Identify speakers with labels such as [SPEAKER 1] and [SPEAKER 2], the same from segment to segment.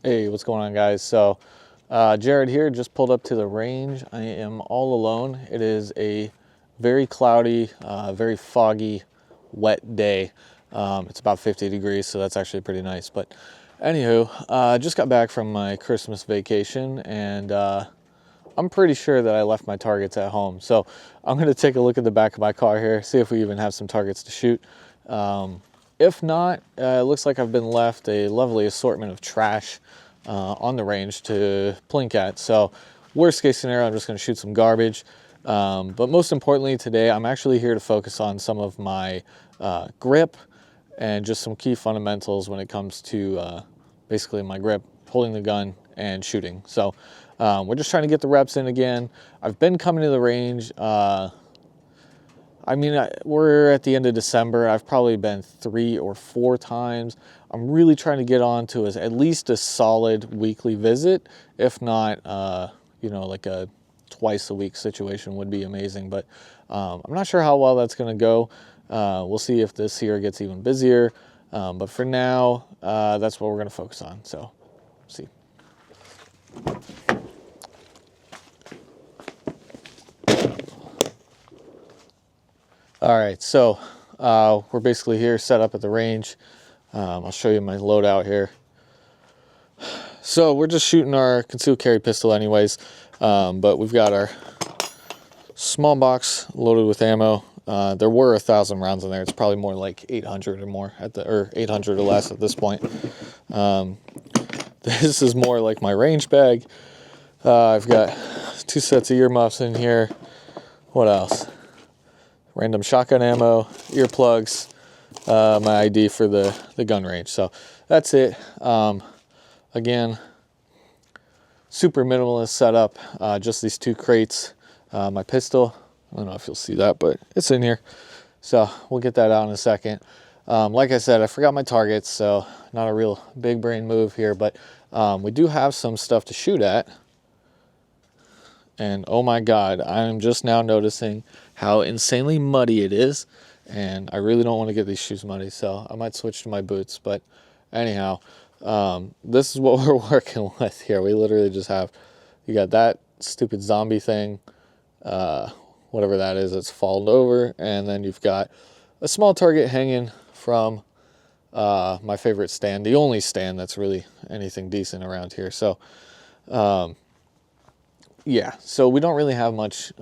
[SPEAKER 1] Hey, what's going on, guys? So Jared here, just pulled up to the range. I am all alone. It is a very cloudy, very foggy, wet day. It's about 50 degrees, so that's actually pretty nice. But anywho, just got back from my Christmas vacation, and I'm pretty sure that I left my targets at home. So I'm going to take a look at the back of my car here, see if we even have some targets to shoot. If not, it looks like I've been left a lovely assortment of trash on the range to plink at. So worst case scenario, I'm just going to shoot some garbage. But most importantly today, I'm actually here to focus on some of my grip and just some key fundamentals when it comes to basically my grip, holding the gun, and shooting. So we're just trying to get the reps in again. I've been coming to the range. We're at the end of December. I've probably been 3 or 4 times. I'm really trying to get on to at least a solid weekly visit. If not, like a twice a week situation would be amazing. But I'm not sure how well that's going to go. We'll see if this year gets even busier. But for now, that's what we're going to focus on. So, see. All right, so we're basically here set up at the range. I'll show you my loadout here. So we're just shooting our concealed carry pistol anyways, but we've got our small box loaded with ammo. There were 1,000 rounds in there. It's probably more like 800 or more or 800 or less at this point. This is more like my range bag. I've got 2 sets of earmuffs in here. What else? Random shotgun ammo, earplugs, my ID for the gun range. So that's it. Again, super minimalist setup. Just these 2 crates. My pistol, I don't know if you'll see that, but it's in here. So we'll get that out in a second. Like I said, I forgot my targets, so not a real big brain move here, but we do have some stuff to shoot at. And oh my God, I'm just now noticing how insanely muddy it is. And I really don't want to get these shoes muddy, so I might switch to my boots. But anyhow, this is what we're working with here. We literally just have, you got that stupid zombie thing, whatever that is, it's fallen over. And then you've got a small target hanging from my favorite stand, the only stand that's really anything decent around here. So, yeah, so we don't really have much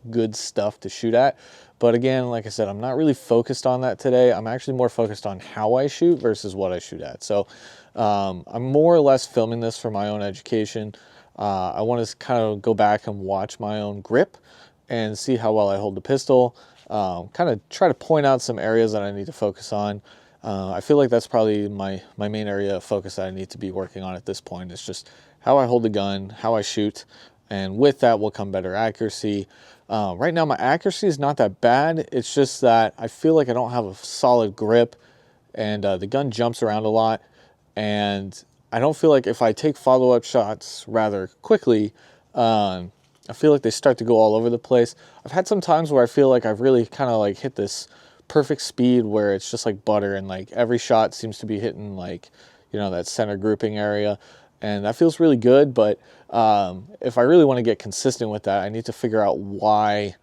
[SPEAKER 1] good stuff to shoot at. But again, like I said, I'm not really focused on that today. I'm actually more focused on how I shoot versus what I shoot at. So I'm more or less filming this for my own education. I want to kind of go back and watch my own grip and see how well I hold the pistol. Kind of try to point out some areas that I need to focus on. I feel like that's probably my main area of focus that I need to be working on at this point. It's just how I hold the gun, how I shoot, and with that will come better accuracy. Right now my accuracy is not that bad. It's just that I feel like I don't have a solid grip, and the gun jumps around a lot, and I don't feel like if I take follow-up shots rather quickly, I feel like they start to go all over the place. I've had some times where I feel like I've really kind of like hit this perfect speed where it's just like butter, and like every shot seems to be hitting like, that center grouping area. And that feels really good, but if I really want to get consistent with that, I need to figure out why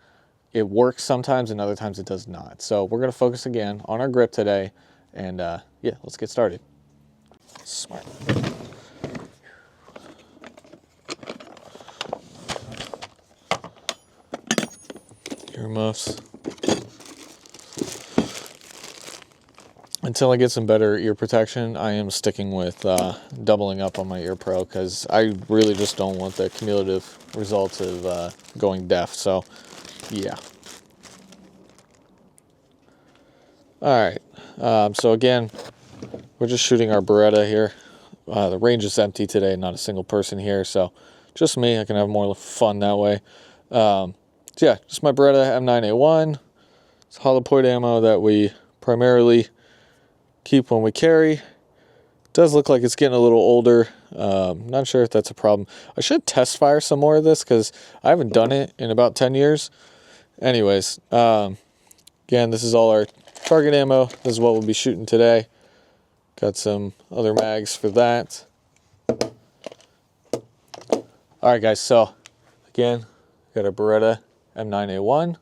[SPEAKER 1] it works sometimes and other times it does not. So we're going to focus again on our grip today, and yeah, let's get started. Smart. Earmuffs. Until I get some better ear protection, I am sticking with doubling up on my ear pro, because I really just don't want the cumulative results of going deaf. So, yeah. All right. So again, we're just shooting our Beretta here. The range is empty today, not a single person here, so just me. I can have more fun that way. So yeah, just my Beretta M9A1. It's hollow point ammo that we primarily keep when we carry. It does look like it's getting a little older. Not sure if that's a problem. I should test fire some more of this, because I haven't done it in about 10 years. Anyways, again, this is all our target ammo. This is what we'll be shooting today. Got some other mags for that. All right, guys, so again, got a Beretta M9A1.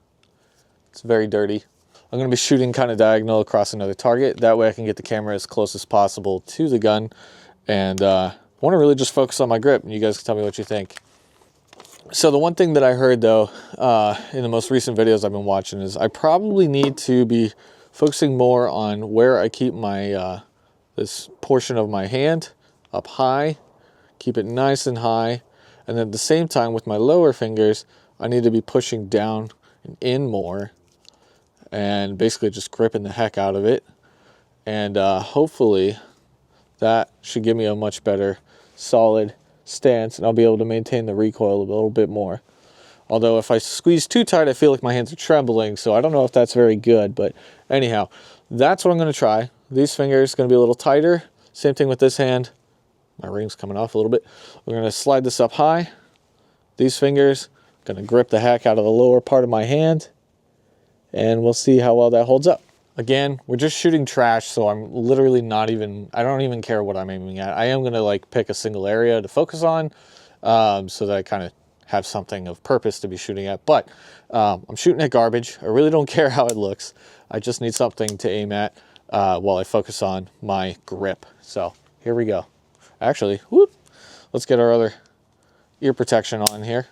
[SPEAKER 1] It's very dirty. I'm gonna be shooting kind of diagonal across another target. That way I can get the camera as close as possible to the gun. And I wanna really just focus on my grip, and you guys can tell me what you think. So the one thing that I heard though, in the most recent videos I've been watching is I probably need to be focusing more on where I keep my, this portion of my hand up high, keep it nice and high. And then at the same time with my lower fingers, I need to be pushing down and in more and basically just gripping the heck out of it. And hopefully that should give me a much better solid stance, and I'll be able to maintain the recoil a little bit more. Although if I squeeze too tight, I feel like my hands are trembling, so I don't know if that's very good. But anyhow, that's what I'm going to try. These fingers are going to be a little tighter. Same thing with this hand. My ring's coming off a little bit. We're going to slide this up high. These fingers are going to grip the heck out of the lower part of my hand, and we'll see how well that holds up. Again, we're just shooting trash, so I'm literally not even, I don't even care what I'm aiming at. I am going to like pick a single area to focus on, so that I kind of have something of purpose to be shooting at. But I'm shooting at garbage. I really don't care how it looks. I just need something to aim at while I focus on my grip. So here we go. Actually, whoop, let's get our other ear protection on here.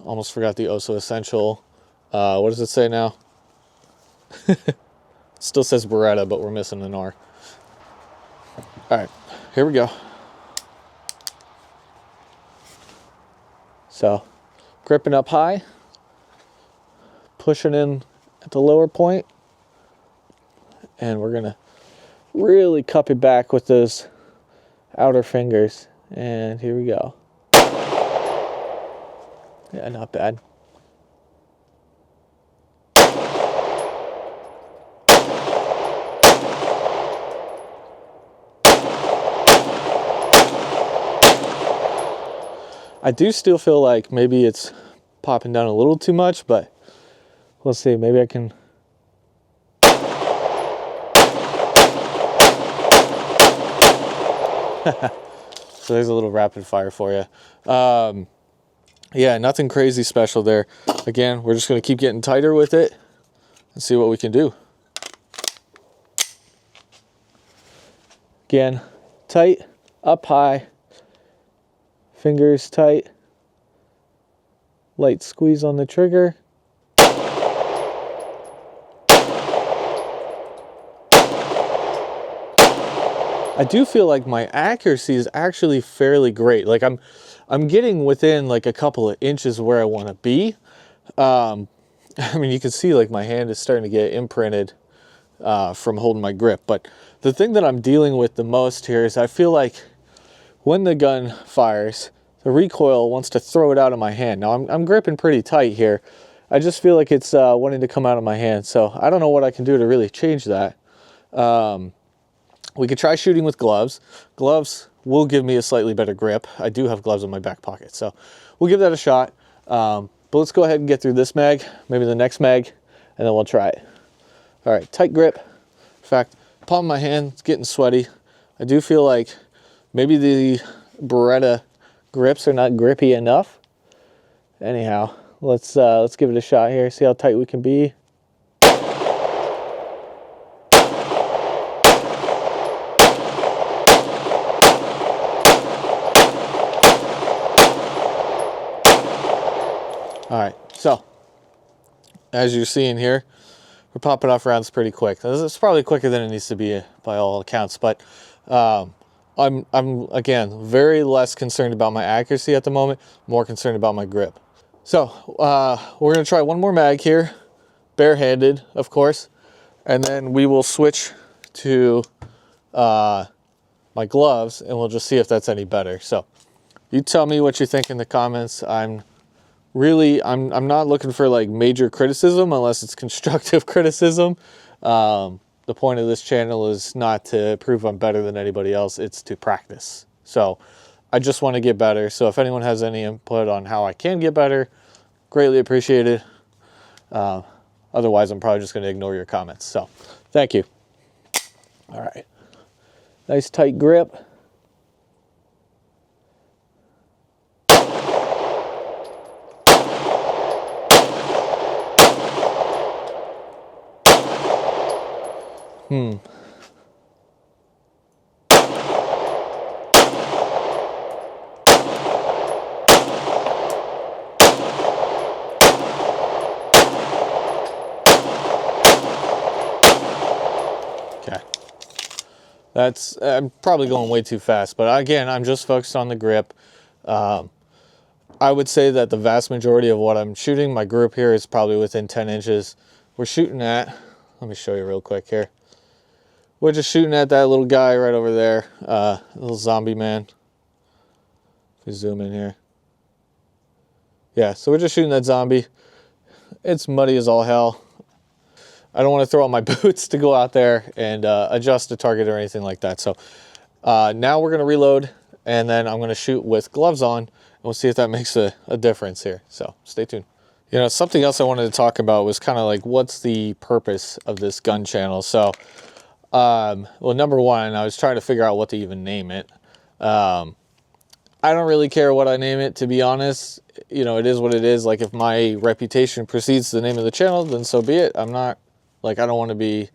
[SPEAKER 1] Almost forgot the oh so essential, what does it say now? It still says Beretta, but we're missing an R. All right, here we go. So, gripping up high, pushing in at the lower point, and we're gonna really cup it back with those outer fingers. And here we go. Yeah, not bad. I do still feel like maybe it's popping down a little too much, but we'll see. Maybe I can. So there's a little rapid fire for you. Yeah, nothing crazy special there. Again, we're just going to keep getting tighter with it and see what we can do. Again, tight, up high. Fingers tight, light squeeze on the trigger. I do feel like my accuracy is actually fairly great. Like I'm getting within like a couple of inches where I want to be. I mean, you can see like my hand is starting to get imprinted from holding my grip. But the thing that I'm dealing with the most here is I feel like when the gun fires, the recoil wants to throw it out of my hand. Now, I'm gripping pretty tight here. I just feel like it's wanting to come out of my hand. So I don't know what I can do to really change that. We could try shooting with gloves. Gloves will give me a slightly better grip. I do have gloves in my back pocket, so we'll give that a shot. But let's go ahead and get through this mag, maybe the next mag, and then we'll try it. All right, tight grip. In fact, palm of my hand, it's getting sweaty. I do feel like maybe the Beretta grips are not grippy enough. Anyhow, let's give it a shot here, see how tight we can be. All right, so as you're seeing here, we're popping off rounds pretty quick. It's probably quicker than it needs to be by all accounts, but I'm again very less concerned about my accuracy at the moment, more concerned about my grip. So we're gonna try one more mag here, barehanded, of course, and then we will switch to my gloves, and we'll just see if that's any better. So you tell me what you think in the comments. I'm not looking for like major criticism unless it's constructive criticism. The point of this channel is not to prove I'm better than anybody else, it's to practice. So I just want to get better. So if anyone has any input on how I can get better, greatly appreciated. Otherwise, I'm probably just going to ignore your comments. So thank you. All right. Nice tight grip. I'm probably going way too fast, but again, I'm just focused on the grip. I would say that the vast majority of what I'm shooting, my group here is probably within 10 inches. We're shooting at, let me show you real quick here. We're just shooting at that little guy right over there, little zombie man. If we zoom in here. Yeah, so we're just shooting that zombie. It's muddy as all hell. I don't want to throw on my boots to go out there and adjust the target or anything like that. So now we're going to reload, and then I'm going to shoot with gloves on. We'll see if that makes a difference here. So stay tuned. You know, something else I wanted to talk about was kind of like, what's the purpose of this gun channel? So, well, number one, I was trying to figure out what to even name it. I don't really care what I name it, to be honest. You know, it is what it is. Like, if my reputation precedes the name of the channel, then so be it. I'm not, like, I don't want to be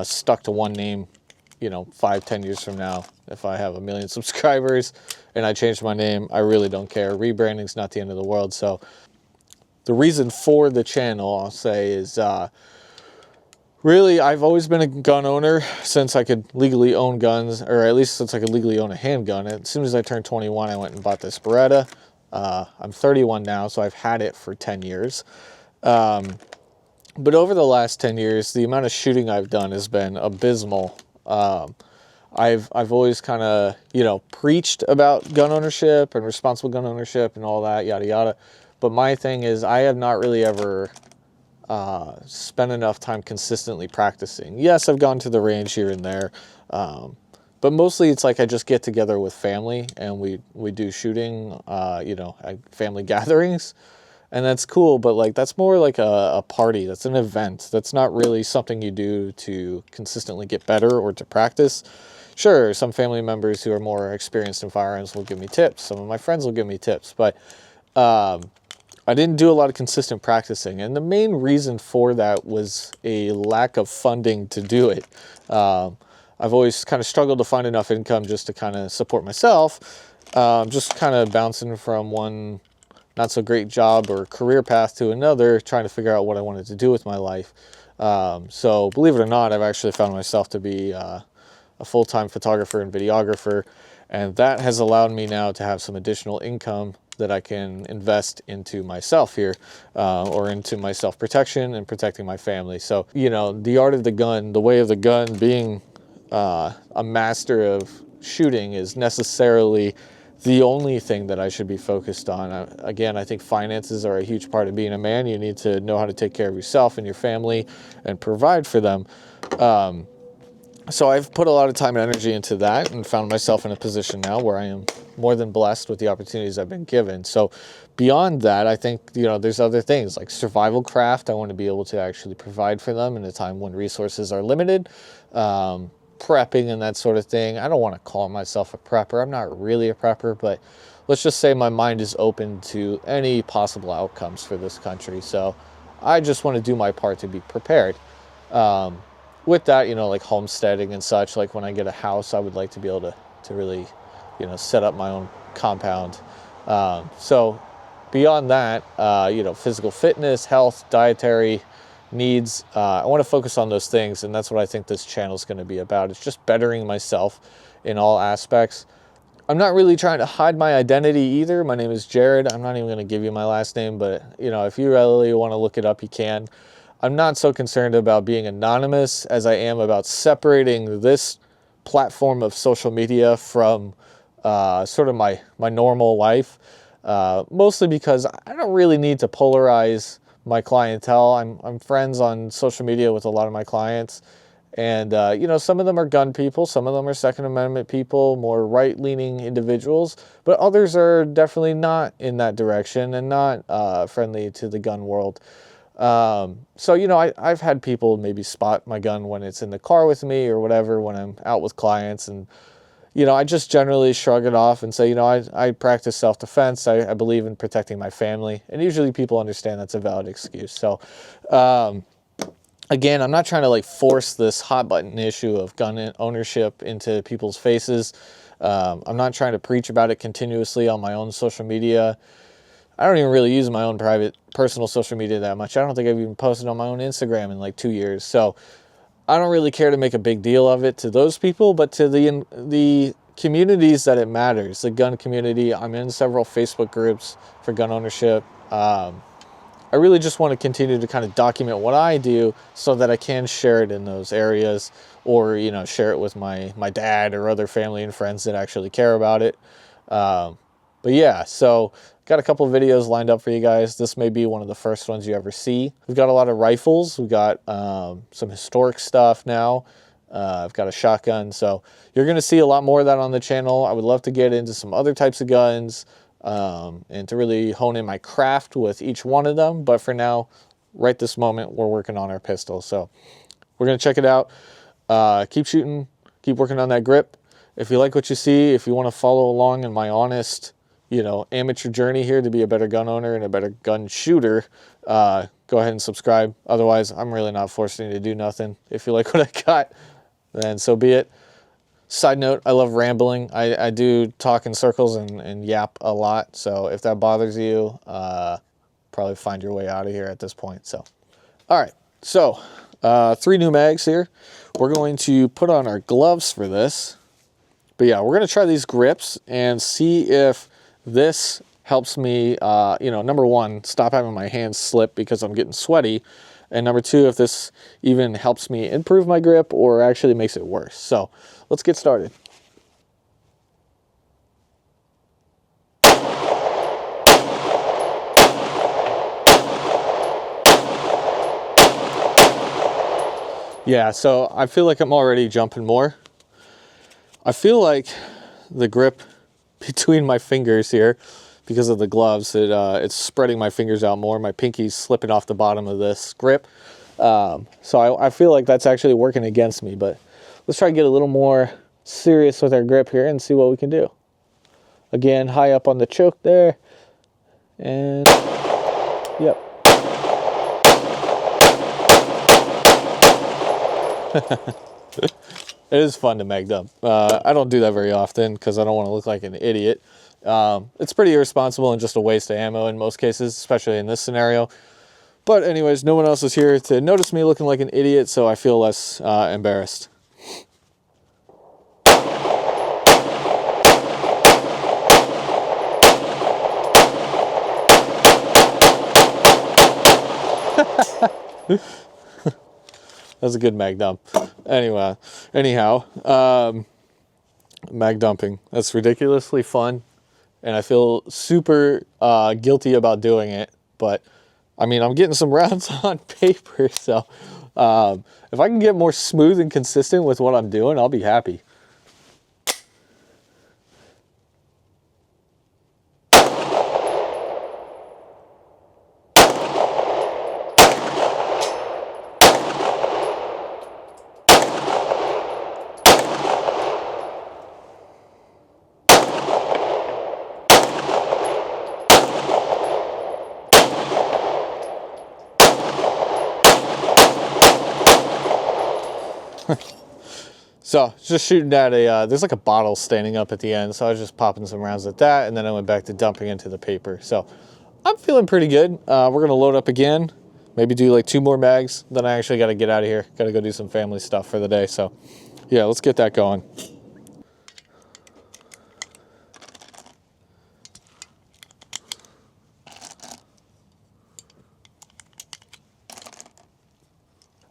[SPEAKER 1] stuck to one name, you know, 5-10 years from now. If I have 1 million subscribers and I change my name, I really don't care. Rebranding's not the end of the world. So the reason for the channel, I'll say, is really, I've always been a gun owner since I could legally own guns, or at least since I could legally own a handgun. As soon as I turned 21, I went and bought this Beretta. I'm 31 now, so I've had it for 10 years. But over the last 10 years, the amount of shooting I've done has been abysmal. I've always kind of, you know, preached about gun ownership and responsible gun ownership and all that, yada, yada. But my thing is, I have not really ever spent enough time consistently practicing. Yes, I've gone to the range here and there. But mostly it's like I just get together with family and we do shooting, you know, at family gatherings. And that's cool, but like that's more like a party. That's an event. That's not really something you do to consistently get better or to practice. Sure, some family members who are more experienced in firearms will give me tips. Some of my friends will give me tips, but I didn't do a lot of consistent practicing. And the main reason for that was a lack of funding to do it. I've always kind of struggled to find enough income just to kind of support myself. Just kind of bouncing from one not so great job or career path to another, trying to figure out what I wanted to do with my life. So believe it or not, I've actually found myself to be a full-time photographer and videographer, and that has allowed me now to have some additional income that I can invest into myself here, or into my self-protection and protecting my family. So, you know, the art of the gun, the way of the gun, being a master of shooting is necessarily the only thing that I should be focused on. Again, I think finances are a huge part of being a man. You need to know how to take care of yourself and your family and provide for them. So I've put a lot of time and energy into that and found myself in a position now where I am more than blessed with the opportunities I've been given. So beyond that, I think, you know, there's other things like survival craft. I want to be able to actually provide for them in a time when resources are limited. Prepping and that sort of thing. I don't want to call myself a prepper. I'm not really a prepper, but let's just say my mind is open to any possible outcomes for this country. So I just want to do my part to be prepared. With that, you know, like homesteading and such, like when I get a house, I would like to be able to really, you know, set up my own compound. So beyond that, you know, physical fitness, health, dietary needs, I want to focus on those things, and that's what I think this channel is going to be about. It's just bettering myself in all aspects. I'm not really trying to hide my identity either. My name is Jared. I'm not even going to give you my last name, but you know, if you really want to look it up, you can. I'm not so concerned about being anonymous as I am about separating this platform of social media from sort of my normal life, mostly because I don't really need to polarize my clientele. I'm friends on social media with a lot of my clients, and you know, some of them are gun people, some of them are Second Amendment people, more right-leaning individuals, but others are definitely not in that direction and not friendly to the gun world. So, you know, I've had people maybe spot my gun when it's in the car with me or whatever, when I'm out with clients, and you know, I just generally shrug it off and say, you know, I practice self-defense. I believe in protecting my family. And usually people understand that's a valid excuse. So, again, I'm not trying to like force this hot button issue of gun ownership into people's faces. I'm not trying to preach about it continuously on my own social media. I don't even really use my own private personal social media that much. I don't think I've even posted on my own Instagram in like 2 years. So I don't really care to make a big deal of it to those people, but to the communities that it matters, the gun community. I'm in several Facebook groups for gun ownership. I really just want to continue to kind of document what I do so that I can share it in those areas, or, you know, share it with my dad or other family and friends that actually care about it. But yeah, so got a couple of videos lined up for you guys. This may be one of the first ones you ever see. We've got a lot of rifles. We've got some historic stuff now. I've got a shotgun. So you're going to see a lot more of that on the channel. I would love to get into some other types of guns and to really hone in my craft with each one of them. But for now, right this moment, we're working on our pistol. So we're going to check it out. Keep shooting. Keep working on that grip. If you like what you see, if you want to follow along in my honest, you know, amateur journey here to be a better gun owner and a better gun shooter, go ahead and subscribe. Otherwise, I'm really not forcing you to do nothing. If you like what I got, then so be it. Side note, I love rambling. I do talk in circles and yap a lot. So if that bothers you, probably find your way out of here at this point. So, all right. So 3 new mags here. We're going to put on our gloves for this. But yeah, we're going to try these grips and see if this helps me, you know, number one, stop having my hands slip because I'm getting sweaty. And number two, if this even helps me improve my grip or actually makes it worse. So let's get started. Yeah, so I feel like I'm already jumping more. I feel like the grip between my fingers here, because of the gloves, it's spreading my fingers out more. My pinky's slipping off the bottom of this grip. So I feel like that's actually working against me, but let's try to get a little more serious with our grip here and see what we can do. Again, high up on the choke there. And, yep. It is fun to mag dump. I don't do that very often because I don't want to look like an idiot. It's pretty irresponsible and just a waste of ammo in most cases, especially in this scenario. But anyways, no one else is here to notice me looking like an idiot, so I feel less embarrassed. That's a good mag dump. Anyhow, mag dumping. That's ridiculously fun, and I feel super guilty about doing it. But I mean, I'm getting some rounds on paper, so if I can get more smooth and consistent with what I'm doing, I'll be happy. So just shooting at a, there's like a bottle standing up at the end. So I was just popping some rounds at that. And then I went back to dumping into the paper. So I'm feeling pretty good. We're going to load up again, maybe do like 2 more mags. Then I actually got to get out of here. Got to go do some family stuff for the day. So yeah, let's get that going.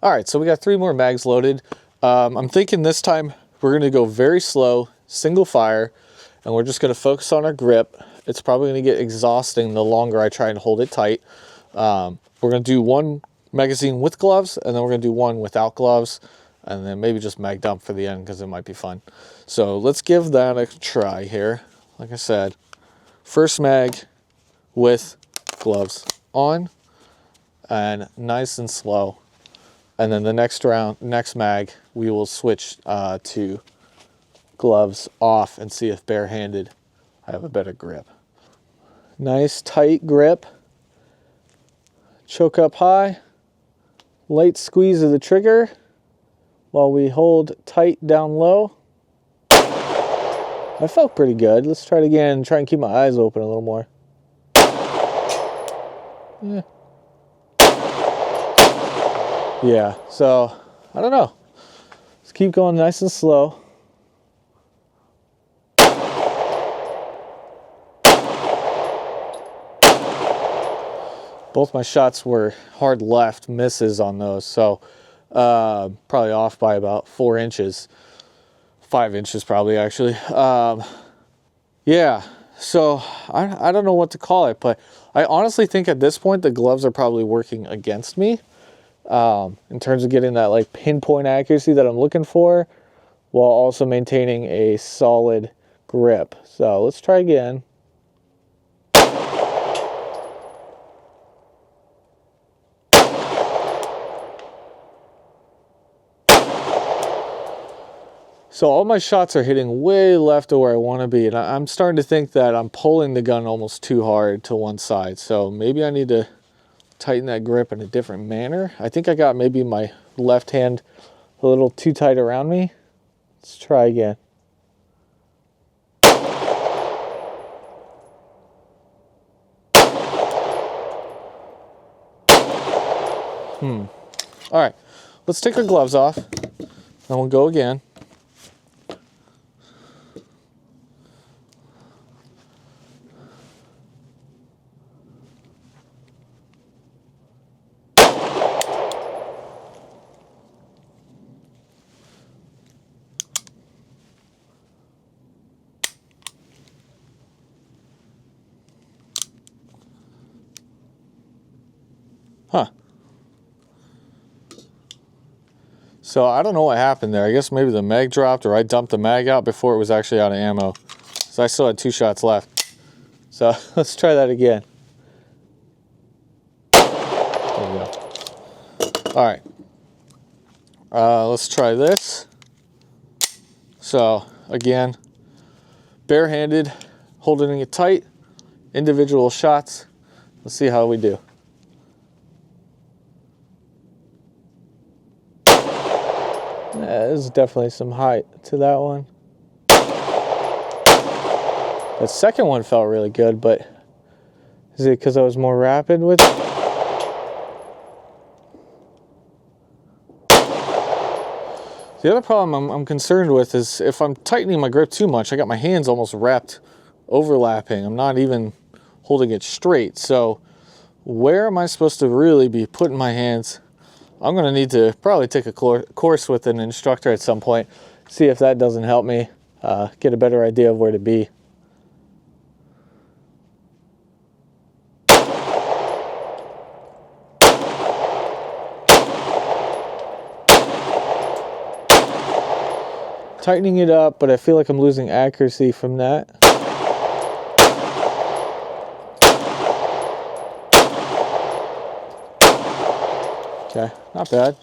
[SPEAKER 1] All right, so we got 3 more mags loaded. I'm thinking this time we're going to go very slow, single fire, and we're just going to focus on our grip. It's probably going to get exhausting the longer I try and hold it tight. We're going to do 1 magazine with gloves, and then we're going to do 1 without gloves, and then maybe just mag dump for the end because it might be fun. So let's give that a try here. Like I said, first mag with gloves on, and nice and slow. And then the next mag, we will switch to gloves off and see if barehanded I have a better grip. Nice tight grip. Choke up high. Light squeeze of the trigger while we hold tight down low. I felt pretty good. Let's try it again and try and keep my eyes open a little more. Yeah. Yeah, so I don't know. Just keep going nice and slow. Both my shots were hard left misses on those, so probably off by about 4 inches. 5 inches probably, actually. Yeah, so I don't know what to call it, but I honestly think at this point the gloves are probably working against me in terms of getting that like pinpoint accuracy that I'm looking for, while also maintaining a solid grip. So let's try again. So all my shots are hitting way left of where I want to be, and I'm starting to think that I'm pulling the gun almost too hard to one side. So maybe I need to tighten that grip in a different manner. I think I got maybe my left hand a little too tight around me. Let's try again. All right, let's take our gloves off, and we'll go again. Huh. So I don't know what happened there. I guess maybe the mag dropped, or I dumped the mag out before it was actually out of ammo. So I still had 2 shots left. So let's try that again. There we go. All right. Let's try this. So again, barehanded, holding it tight, individual shots. Let's see how we do. Yeah, there's definitely some height to that one. The second one felt really good, but is it because I was more rapid with it? The other problem I'm concerned with is if I'm tightening my grip too much, I got my hands almost wrapped, overlapping. I'm not even holding it straight. So where am I supposed to really be putting my hands? I'm going to need to probably take a course with an instructor at some point, see if that doesn't help me get a better idea of where to be. Tightening it up, but I feel like I'm losing accuracy from that. Okay, not bad.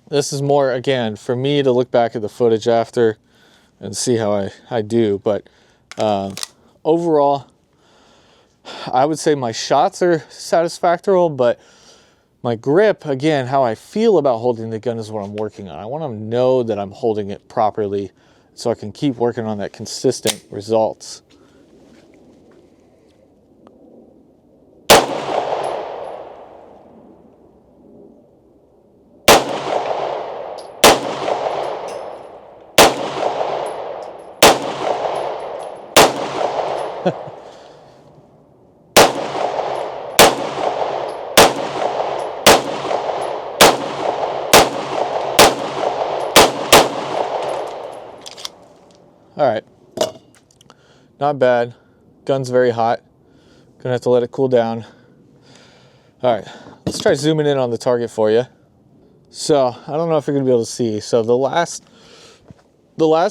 [SPEAKER 1] This is more, again, for me to look back at the footage after and see how I do. But overall, I would say my shots are satisfactory, but my grip, again, how I feel about holding the gun is what I'm working on. I want to know that I'm holding it properly so I can keep working on that consistent results. All right, not bad. Gun's very hot. Gonna have to let it cool down. All right, let's try zooming in on the target for you. So I don't know if you're gonna be able to see. So the last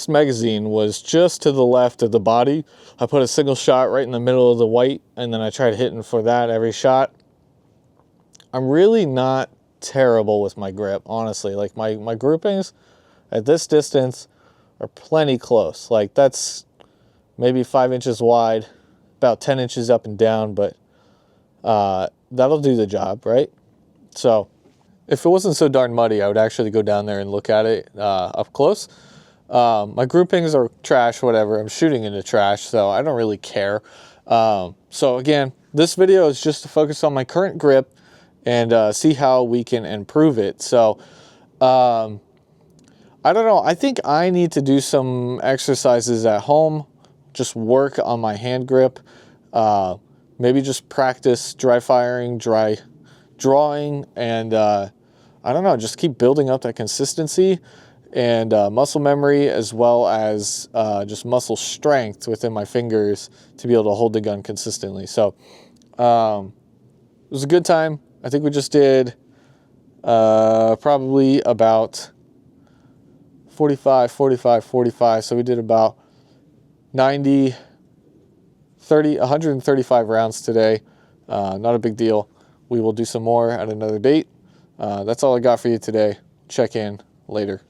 [SPEAKER 1] magazine was just to the left of the body. I put a single shot right in the middle of the white, and then I tried hitting for that every shot. I'm really not terrible with my grip, honestly. Like my groupings at this distance are plenty close. Like that's maybe 5 inches wide, about 10 inches up and down, but that'll do the job, right? So if it wasn't so darn muddy, I would actually go down there and look at it up close. My groupings are trash, whatever. I'm shooting into trash, so I don't really care. So again, this video is just to focus on my current grip and see how we can improve it. So I don't know. I think I need to do some exercises at home, just work on my hand grip, maybe just practice dry firing, dry drawing, and I don't know, just keep building up that consistency and muscle memory, as well as just muscle strength within my fingers to be able to hold the gun consistently. So it was a good time. I think we just did probably about 45, 45, 45. So we did about 90, 30, 135 rounds today. Not a big deal. We will do some more at another date. That's all I got for you today. Check in later.